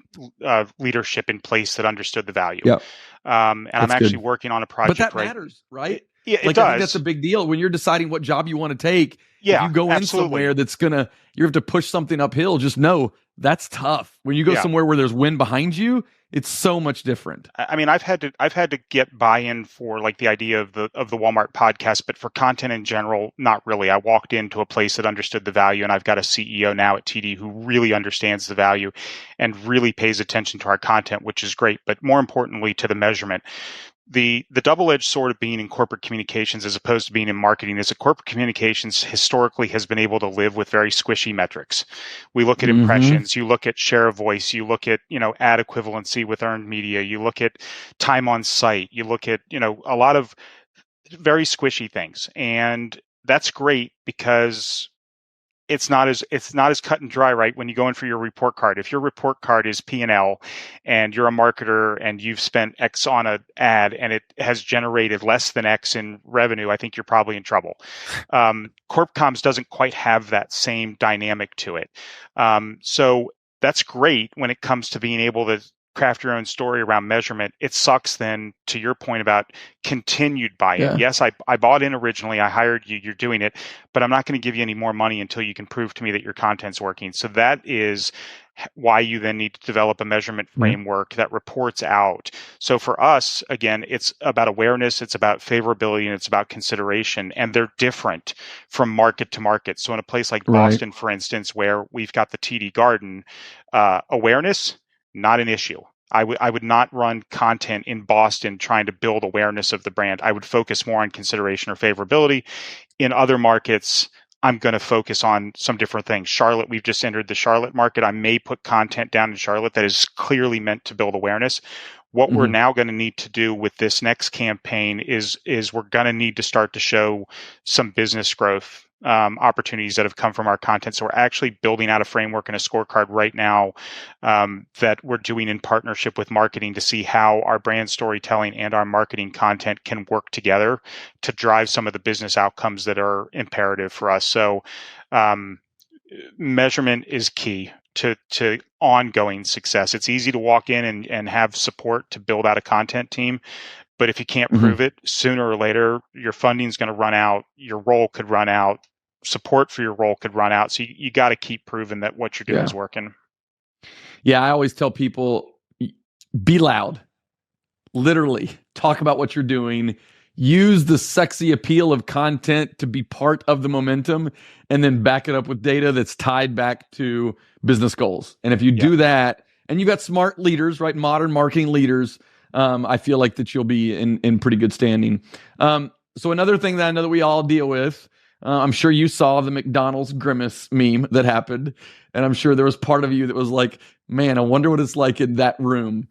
leadership in place that understood the value. Yeah. And I'm actually working on a project. But that matters, right? Yeah, it does. I think that's a big deal when you're deciding what job you want to take. Yeah, if you go in somewhere that's you have to push something uphill, just know that's tough. When you go somewhere where there's wind behind you, it's so much different. I mean, I've had to get buy-in for like the idea of the Walmart podcast, but for content in general, not really. I walked into a place that understood the value, and I've got a CEO now at TD who really understands the value and really pays attention to our content, which is great. But more importantly, to the measurement. The double-edged sword of being in corporate communications as opposed to being in marketing is that corporate communications historically has been able to live with very squishy metrics. We look at impressions, you look at share of voice, you look at, ad equivalency with earned media, you look at time on site, you look at, a lot of very squishy things. And that's great because it's not as cut and dry, right? When you go in for your report card, if your report card is P&L and you're a marketer and you've spent X on an ad and it has generated less than X in revenue, I think you're probably in trouble. Corp Comms doesn't quite have that same dynamic to it. So that's great when it comes to being able to craft your own story around measurement. It sucks then, to your point about continued buy-in. Yeah. Yes, I bought in originally. I hired you. You're doing it, but I'm not going to give you any more money until you can prove to me that your content's working. So that is why you then need to develop a measurement framework that reports out. So for us, again, it's about awareness, it's about favorability, and it's about consideration. And they're different from market to market. So in a place like Boston, for instance, where we've got the TD Garden, awareness, not an issue. I would not run content in Boston trying to build awareness of the brand. I would focus more on consideration or favorability. In other markets, I'm going to focus on some different things. Charlotte, we've just entered the Charlotte market. I may put content down in Charlotte that is clearly meant to build awareness. What we're now going to need to do with this next campaign is we're going to need to start to show some business growth opportunities that have come from our content. So we're actually building out a framework and a scorecard right now that we're doing in partnership with marketing to see how our brand storytelling and our marketing content can work together to drive some of the business outcomes that are imperative for us. So measurement is key. to ongoing success. It's easy to walk in and have support to build out a content team, but if you can't prove it, sooner or later your funding's going to run out, your role could run out, support for your role could run out. So you got to keep proving that what you're doing is working. Yeah, I always tell people, be loud. Literally, talk about what you're doing. Use the sexy appeal of content to be part of the momentum, and then back it up with data that's tied back to business goals. And if you do that, and you've got smart leaders, right? Modern marketing leaders, I feel like that you'll be in pretty good standing. So another thing that I know that we all deal with, I'm sure you saw the McDonald's grimace meme that happened, and I'm sure there was part of you that was like, man, I wonder what it's like in that room.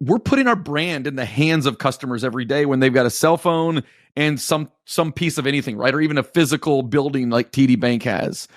We're putting our brand in the hands of customers every day when they've got a cell phone and some piece of anything, right? Or even a physical building like TD Bank has.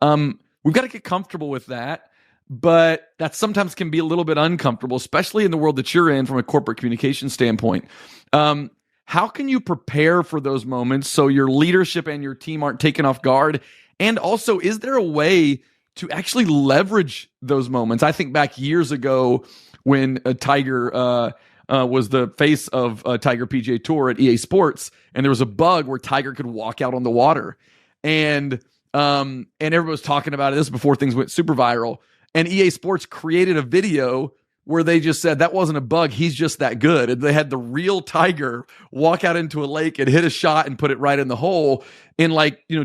We've got to get comfortable with that, but that sometimes can be a little bit uncomfortable, especially in the world that you're in from a corporate communication standpoint. How can you prepare for those moments so your leadership and your team aren't taken off guard? And also, is there a way to actually leverage those moments? I think back years ago when Tiger was the face of Tiger PGA Tour at EA Sports, and there was a bug where Tiger could walk out on the water, and everyone was talking about it. This before things went super viral, and EA Sports created a video where they just said that wasn't a bug, he's just that good. And they had the real Tiger walk out into a lake and hit a shot and put it right in the hole in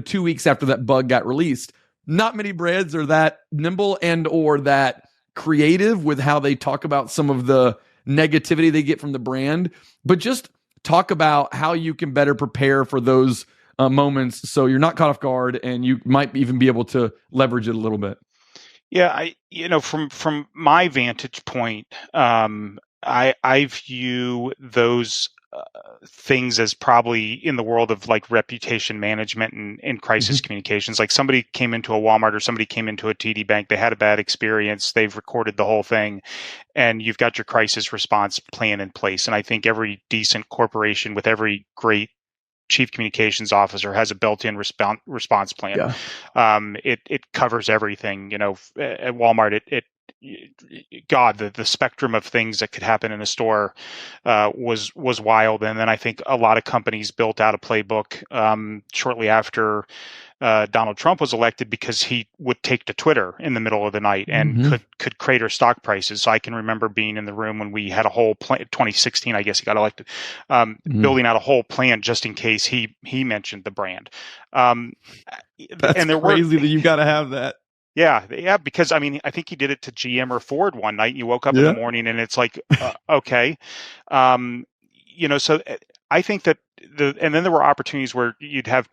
2 weeks after that bug got released. Not many brands are that nimble and or that creative with how they talk about some of the negativity they get from the brand, but just talk about how you can better prepare for those moments so you're not caught off guard and you might even be able to leverage it a little bit. Yeah, from my vantage point, I view those things as probably in the world of like reputation management and crisis communications. Like somebody came into a Walmart or somebody came into a TD Bank, they had a bad experience, they've recorded the whole thing, and you've got your crisis response plan in place. And I think every decent corporation with every great chief communications officer has a built-in response plan. Yeah. It covers everything. At Walmart, the spectrum of things that could happen in a store was wild. And then I think a lot of companies built out a playbook shortly after Donald Trump was elected, because he would take to Twitter in the middle of the night and could crater stock prices. So I can remember being in the room when we had a whole plan, 2016, I guess he got elected, building out a whole plan just in case he mentioned the brand. That's and crazy that you got to have that. Yeah, because I think he did it to GM or Ford one night. You woke up in the morning and it's like, okay, So I think that and then there were opportunities where you'd have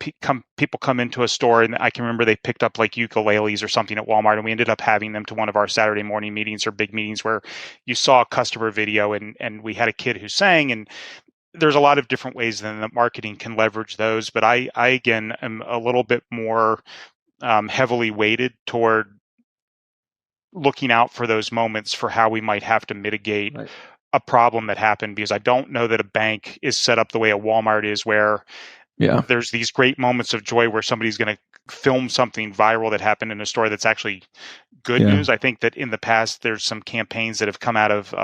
people come into a store, and I can remember they picked up like ukuleles or something at Walmart, and we ended up having them to one of our Saturday morning meetings or big meetings where you saw a customer video, and we had a kid who sang, and there's a lot of different ways that marketing can leverage those. But I again am a little bit more heavily weighted toward looking out for those moments for how we might have to mitigate a problem that happened, because I don't know that a bank is set up the way a Walmart is, where there's these great moments of joy where somebody's going to film something viral that happened in a store that's actually good news. I think that in the past, there's some campaigns that have come out of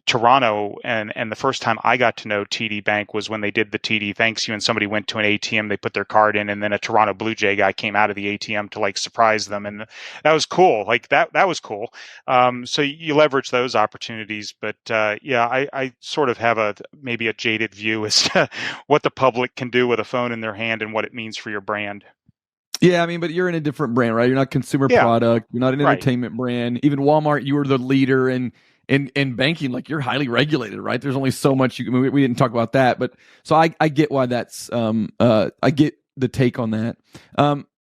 Toronto, and the first time I got to know TD Bank was when they did the TD Thanks You, and somebody went to an ATM, they put their card in, and then a Toronto Blue Jay guy came out of the ATM to like surprise them, and that was cool. Like that was cool. So you leverage those opportunities, but I sort of have maybe a jaded view as to what the public can do with a phone in their hand and what it means for your brand. Yeah, but you're in a different brand, right? You're not consumer product. You're not an entertainment brand. Even Walmart, you were the leader in banking. Like, you're highly regulated, right? There's only so much you can. We didn't talk about that, but so I get why that's. I get the take on that.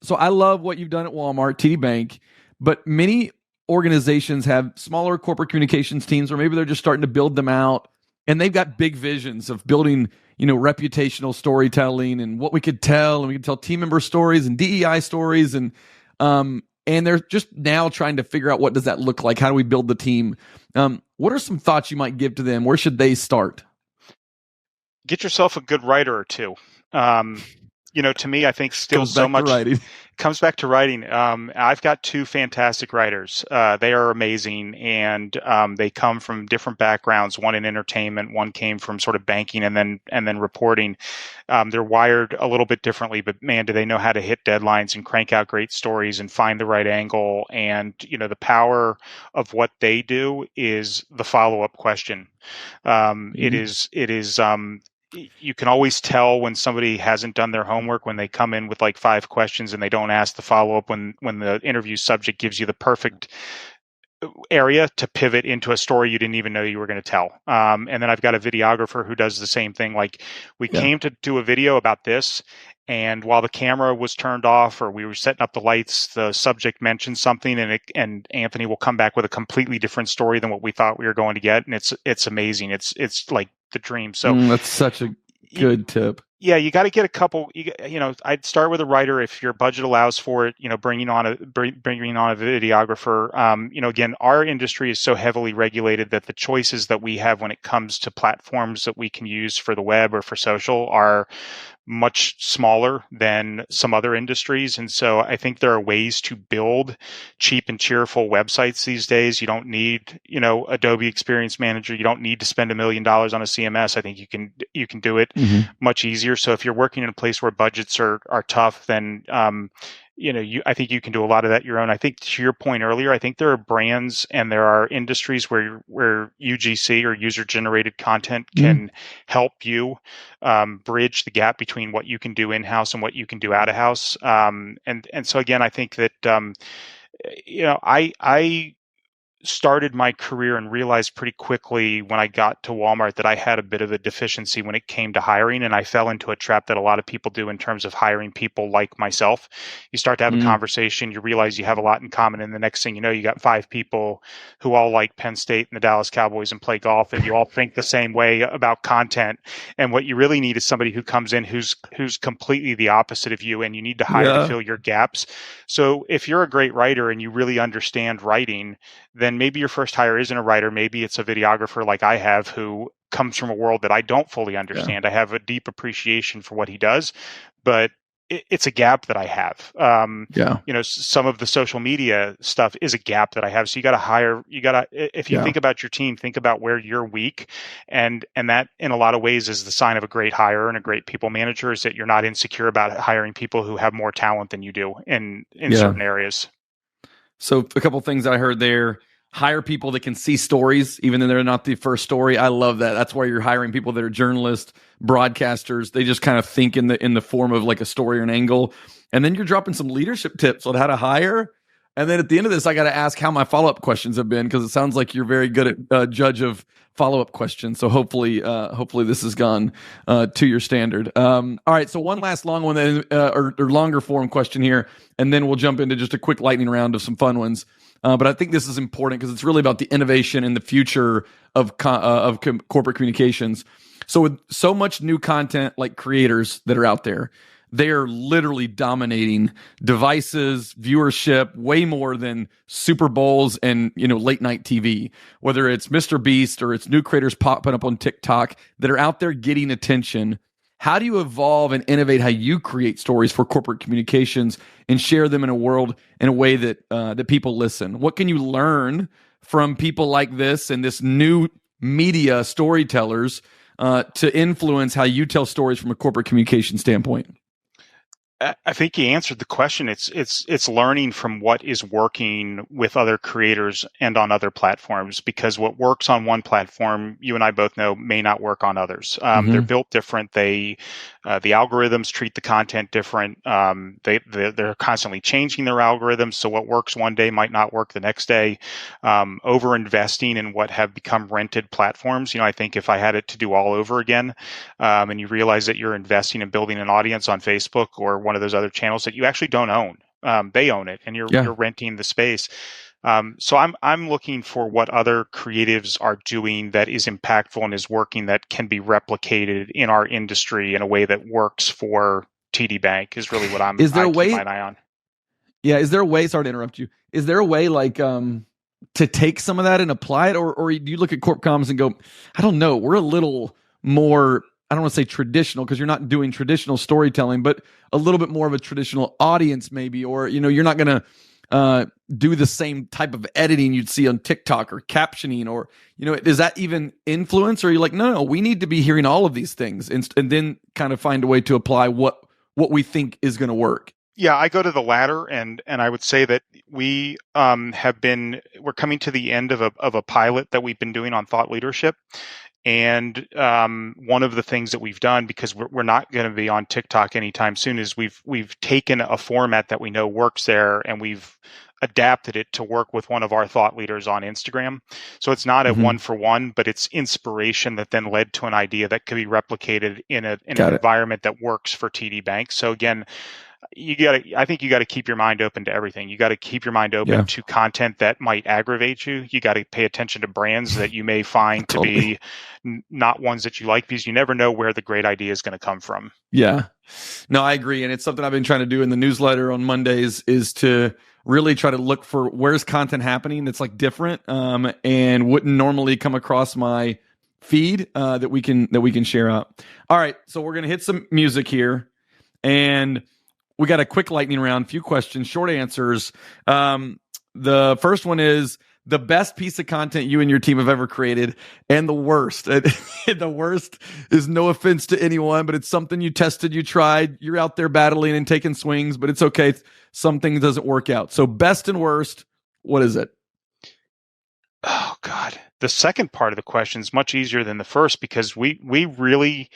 So I love what you've done at Walmart, TD Bank, but many organizations have smaller corporate communications teams, or maybe they're just starting to build them out, and they've got big visions of building, reputational storytelling and what we could tell, and we could tell team member stories and DEI stories, and they're just now trying to figure out what does that look like? How do we build the team? What are some thoughts you might give to them? Where should they start? Get yourself a good writer or two. To me, I think still Comes so back to much writing. comes back to writing. I've got two fantastic writers. They are amazing, and they come from different backgrounds. One in entertainment, one came from sort of banking, and then reporting. They're wired a little bit differently, but man, do they know how to hit deadlines and crank out great stories and find the right angle. And the power of what they do is the follow-up question. It is you can always tell when somebody hasn't done their homework when they come in with like 5 questions and they don't ask the follow-up when the interview subject gives you the perfect area to pivot into a story you didn't even know you were going to tell. And then I've got a videographer who does the same thing. Like we came to do a video about this, and while the camera was turned off or we were setting up the lights, the subject mentioned something, and Anthony will come back with a completely different story than what we thought we were going to get, and it's amazing. It's like the dream. So that's such a good tip. Yeah, you got to get a couple. I'd start with a writer if your budget allows for it. Bringing on a videographer. Again, our industry is so heavily regulated that the choices that we have when it comes to platforms that we can use for the web or for social are much smaller than some other industries. And so I think there are ways to build cheap and cheerful websites these days. You don't need, Adobe Experience Manager. You don't need to spend $1 million on a CMS. I think you can do it much easier. So if you're working in a place where budgets are tough, then I think you can do a lot of that your own. I think to your point earlier, I think there are brands and there are industries where UGC or user generated content can help you bridge the gap between what you can do in house and what you can do out of house. And so again, I think that I started my career and realized pretty quickly when I got to Walmart that I had a bit of a deficiency when it came to hiring, and I fell into a trap that a lot of people do in terms of hiring people like myself. You start to have a conversation, you realize you have a lot in common, and the next thing you know, you got 5 people who all like Penn State and the Dallas Cowboys and play golf, and you all think the same way about content. And what you really need is somebody who comes in who's completely the opposite of you, and you need to hire to fill your gaps. So if you're a great writer and you really understand writing, then maybe your first hire isn't a writer. Maybe it's a videographer like I have who comes from a world that I don't fully understand. I have a deep appreciation for what he does, but it's a gap that I have. Some of the social media stuff is a gap that I have. So if you think about your team, think about where you're weak. And that in a lot of ways is the sign of a great hire and a great people manager, is that you're not insecure about hiring people who have more talent than you do in certain areas. So a couple things I heard there. Hire people that can see stories, even though they're not the first story. I love that. That's why you're hiring people that are journalists, broadcasters. They just kind of think in the form of like a story or an angle. And then you're dropping some leadership tips on how to hire. And then at the end of this, I got to ask how my follow-up questions have been, because it sounds like you're very good at judge of follow-up questions. So hopefully this has gone to your standard. All right. So one last long one, or longer form question here, and then we'll jump into just a quick lightning round of some fun ones. But I think this is important because it's really about the innovation and the future of corporate communications. So with so much new content, like creators that are out there, they are literally dominating devices, viewership, way more than Super Bowls and late night TV. Whether it's Mr. Beast or it's new creators popping up on TikTok that are out there getting attention. How do you evolve and innovate how you create stories for corporate communications and share them in a way that people listen? What can you learn from people like this and this new media storytellers to influence how you tell stories from a corporate communication standpoint? I think you answered the question. It's learning from what is working with other creators and on other platforms, because what works on one platform, you and I both know, may not work on others. They're built different. The algorithms treat the content different. They're constantly changing their algorithms. So what works one day might not work the next day. Over investing in what have become rented platforms. I think if I had it to do all over again, and you realize that you're investing in building an audience on Facebook or one of those other channels that you actually don't own. They own it, and you're renting the space. So I'm looking for what other creatives are doing that is impactful and is working, that can be replicated in our industry in a way that works for TD Bank, is really what I'm keeping my eye on. Yeah, is there a way? Sorry to interrupt you. Is there a way to take some of that and apply it, or do you look at Corp Comms and go, I don't know, we're a little more I don't want to say traditional because you're not doing traditional storytelling, but a little bit more of a traditional audience maybe, or, you're not going to do the same type of editing you'd see on TikTok or captioning, or, does that even influence? Or are you like, no, we need to be hearing all of these things and then kind of find a way to apply what we think is going to work? Yeah, I go to the latter, and I would say that we're coming to the end of a pilot that we've been doing on thought leadership. And one of the things that we've done, because we're not going to be on TikTok anytime soon, is we've taken a format that we know works there, and we've adapted it to work with one of our thought leaders on Instagram. So it's not a one for one, but it's inspiration that then led to an idea that could be replicated in an environment that works for TD Bank. So again, I think you got to keep your mind open to everything. You got to keep your mind open to content that might aggravate you. You got to pay attention to brands that you may find to be not ones that you like, because you never know where the great idea is going to come from. Yeah, no, I agree. And it's something I've been trying to do in the newsletter on Mondays, is to really try to look for where's content happening that's like different and wouldn't normally come across my feed that we can share out. All right, so we're going to hit some music here, and we got a quick lightning round, few questions, short answers. The first one is the best piece of content you and your team have ever created, and the worst. The worst is no offense to anyone, but it's something you tested, you tried, you're out there battling and taking swings, but it's okay. Something doesn't work out. So best and worst, what is it? Oh, God. The second part of the question is much easier than the first, because we really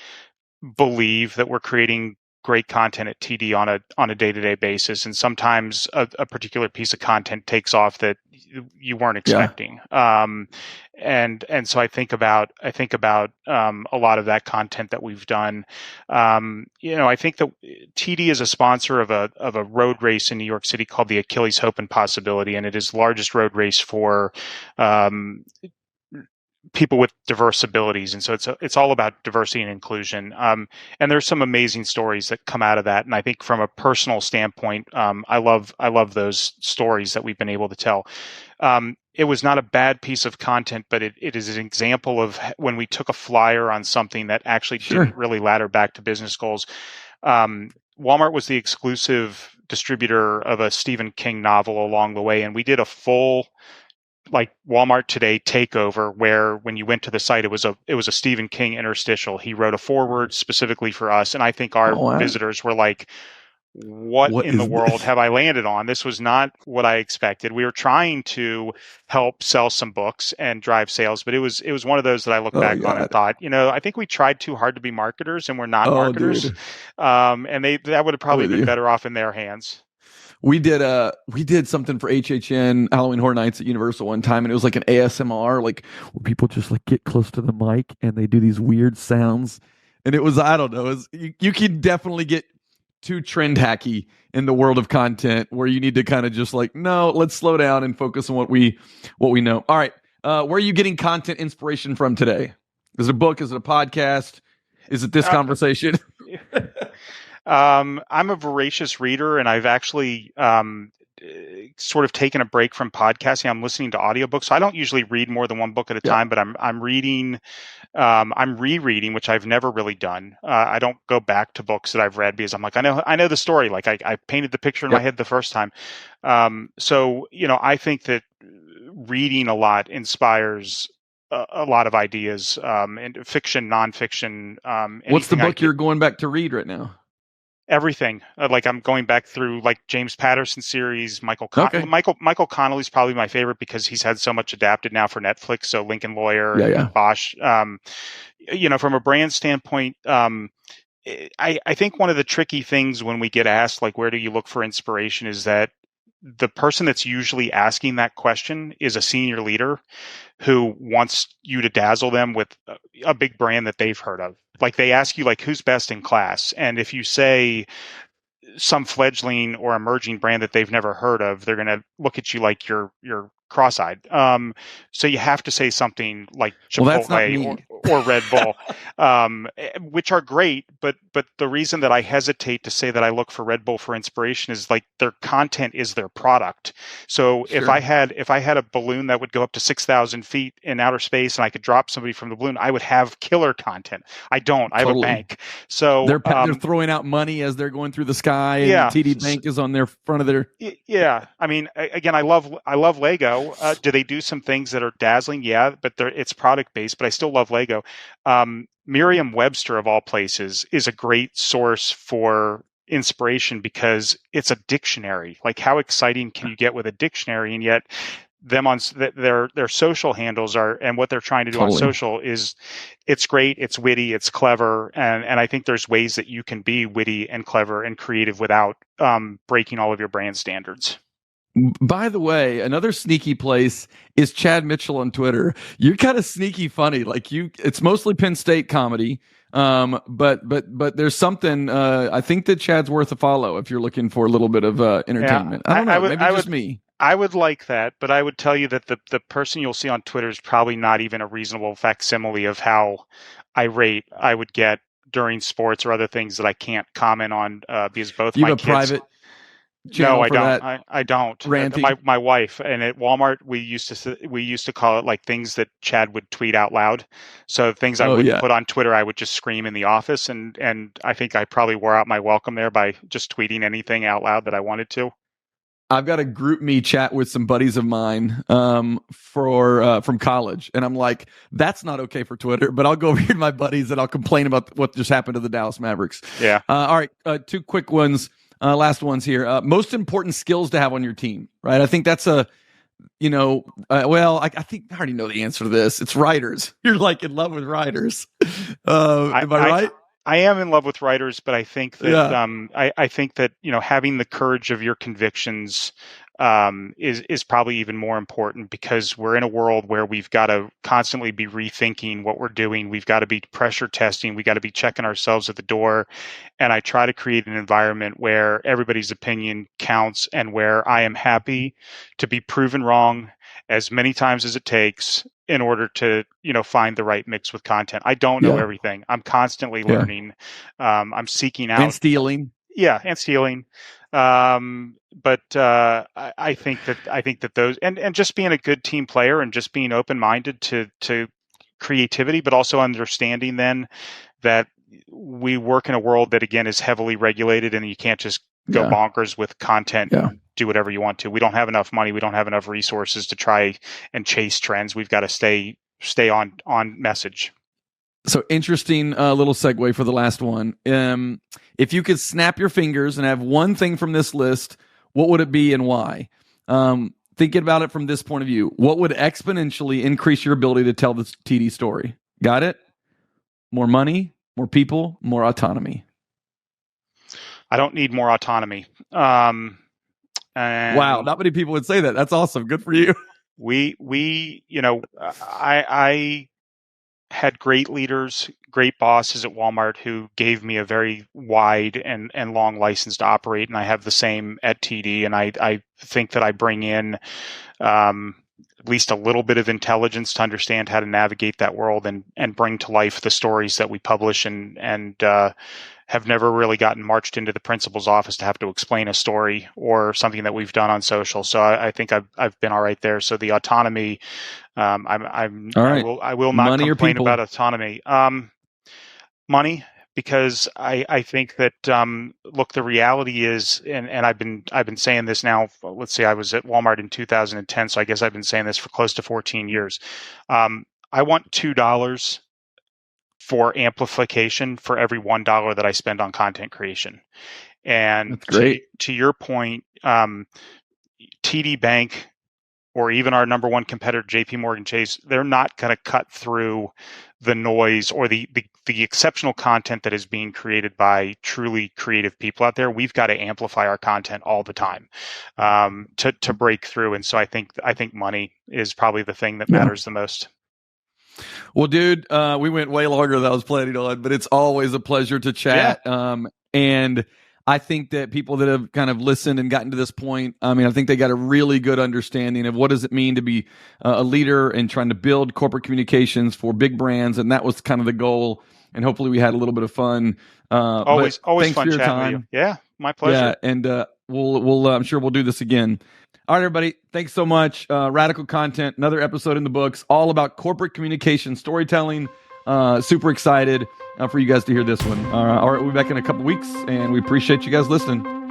believe that we're creating great content at TD on a day-to-day basis, and sometimes a particular piece of content takes off that you weren't expecting. And so I think about a lot of that content that we've done. I think that TD is a sponsor of a road race in New York City called the Achilles Hope and Possibility, and it is the largest road race for people with diverse abilities, and so it's all about diversity and inclusion. And there's some amazing stories that come out of that. And I think from a personal standpoint, I love those stories that we've been able to tell. It was not a bad piece of content, but it is an example of when we took a flyer on something that actually didn't really ladder back to business goals. Walmart was the exclusive distributor of a Stephen King novel along the way, and we did a full Walmart Today takeover, where when you went to the site, it was a Stephen King interstitial. He wrote a foreword specifically for us, and I think our visitors were like, what in the world have I landed on? This was not what I expected. We were trying to help sell some books and drive sales, but it was one of those that I look back on and thought, I think we tried too hard to be marketers, and we're not marketers. And that would have probably been better off in their hands. We did something for HHN Halloween Horror Nights at Universal one time, and it was like an ASMR, like where people just like get close to the mic and they do these weird sounds. And it was, I don't know, you can definitely get too trend hacky in the world of content, where you need to kind of just like, no, let's slow down and focus on what we know. All right, where are you getting content inspiration from today? Is it a book? Is it a podcast? Is it this conversation? I'm a voracious reader, and I've actually sort of taken a break from podcasting. I'm listening to audiobooks. So I don't usually read more than one book at a time, but I'm reading, I'm rereading, which I've never really done. I don't go back to books that I've read because I'm like, I know the story. Like I painted the picture in my head the first time. So I think that reading a lot inspires a lot of ideas, and fiction, nonfiction. What's the book you're going back to read right now? Everything. I'm going back through James Patterson series. Michael Connelly's probably my favorite because he's had so much adapted now for Netflix. So Lincoln Lawyer, and Bosch. From a brand standpoint, I think one of the tricky things when we get asked where do you look for inspiration is that the person that's usually asking that question is a senior leader who wants you to dazzle them with a big brand that they've heard of. They ask you who's best in class. And if you say some fledgling or emerging brand that they've never heard of, they're going to look at you like you're cross-eyed. So you have to say something like Well, that's not Chipotle me. or Red Bull, which are great. But the reason that I hesitate to say that I look for Red Bull for inspiration is like their content is their product. So Sure. if I had a balloon that would go up to 6,000 feet in outer space and I could drop somebody from the balloon, I would have killer content. I don't. I have a bank. So they're throwing out money as they're going through the sky, and yeah. TD Bank is on their front of their. Yeah, I mean, again, I love Lego. Do they do some things that are dazzling? Yeah, but it's product based. But I still love Lego. Merriam-Webster of all places is a great source for inspiration because it's a dictionary. Like, how exciting can you get with a dictionary? And yet, them on their social handles are, and what they're trying to do on social is, it's great, it's witty, it's clever, and I think there's ways that you can be witty and clever and creative without breaking all of your brand standards. By the way, another sneaky place is Chad Mitchell on Twitter. You're kind of sneaky funny. Like it's mostly Penn State comedy. But there's something, I think that Chad's worth a follow if you're looking for a little bit of entertainment. Yeah, I don't know, maybe just me. I would like that, but I would tell you that the person you'll see on Twitter is probably not even a reasonable facsimile of how irate I would get during sports or other things that I can't comment on because both my kids. Private no, I don't. I don't. Ranting. My wife, and at Walmart we used to call it like things that Chad would tweet out loud. So things I wouldn't put on Twitter, I would just scream in the office, and I think I probably wore out my welcome there by just tweeting anything out loud that I wanted to. I've got a group me chat with some buddies of mine from college, and I'm like, that's not okay for Twitter, but I'll go over here to my buddies and I'll complain about what just happened to the Dallas Mavericks. Yeah. All right, two quick ones. Last ones here. Most important skills to have on your team, right? I think that's I think I already know the answer to this. It's writers. You're like in love with writers. Am I right? I am in love with writers, but I think that I think that having the courage of your convictions is probably even more important, because we're in a world where we've got to constantly be rethinking what we're doing. We've got to be pressure testing. We got to be checking ourselves at the door. And I try to create an environment where everybody's opinion counts and where I am happy to be proven wrong as many times as it takes in order to, find the right mix with content. I don't know everything. I'm constantly learning. I'm seeking out and stealing. Yeah, and stealing. But I think that those and just being a good team player and just being open-minded to creativity, but also understanding then that we work in a world that again is heavily regulated, and you can't just go bonkers with content and do whatever you want to. We don't have enough money. We don't have enough resources to try and chase trends. We've got to stay on message. So interesting little segue for the last one. If you could snap your fingers and have one thing from this list, what would it be and why? Thinking about it from this point of view, what would exponentially increase your ability to tell the TD story? Got it? More money, more people, more autonomy. I don't need more autonomy. Wow, not many people would say that. That's awesome. Good for you. I had great leaders, great bosses at Walmart who gave me a very wide and long license to operate, and I have the same at TD. And I think that I bring in at least a little bit of intelligence to understand how to navigate that world and bring to life the stories that we publish, and have never really gotten marched into the principal's office to have to explain a story or something that we've done on social. So I think I've been all right there. So the autonomy, I'm all right. I will not money complain about autonomy. Money, because I think that look, the reality is, and I've been saying this now. Let's say I was at Walmart in 2010, so I guess I've been saying this for close to 14 years. I want $2 for amplification for every $1 that I spend on content creation. And that's great. To your point, TD Bank or even our number one competitor, JP Morgan Chase, they're not going to cut through the noise or the exceptional content that is being created by truly creative people out there. We've got to amplify our content all the time to break through. And so I think money is probably the thing that matters the most. Well, dude, we went way longer than I was planning on, but it's always a pleasure to chat. And I think that people that have kind of listened and gotten to this point, I mean, I think they got a really good understanding of what does it mean to be a leader and trying to build corporate communications for big brands. And that was kind of the goal. And hopefully we had a little bit of fun. Always thanks fun for your chatting time. with you. Yeah, my pleasure. Yeah, and we'll I'm sure we'll do this again. All right, everybody. Thanks so much. Radical Content, another episode in the books, all about corporate communication storytelling. Super excited for you guys to hear this one. All right, we'll be back in a couple weeks, and we appreciate you guys listening.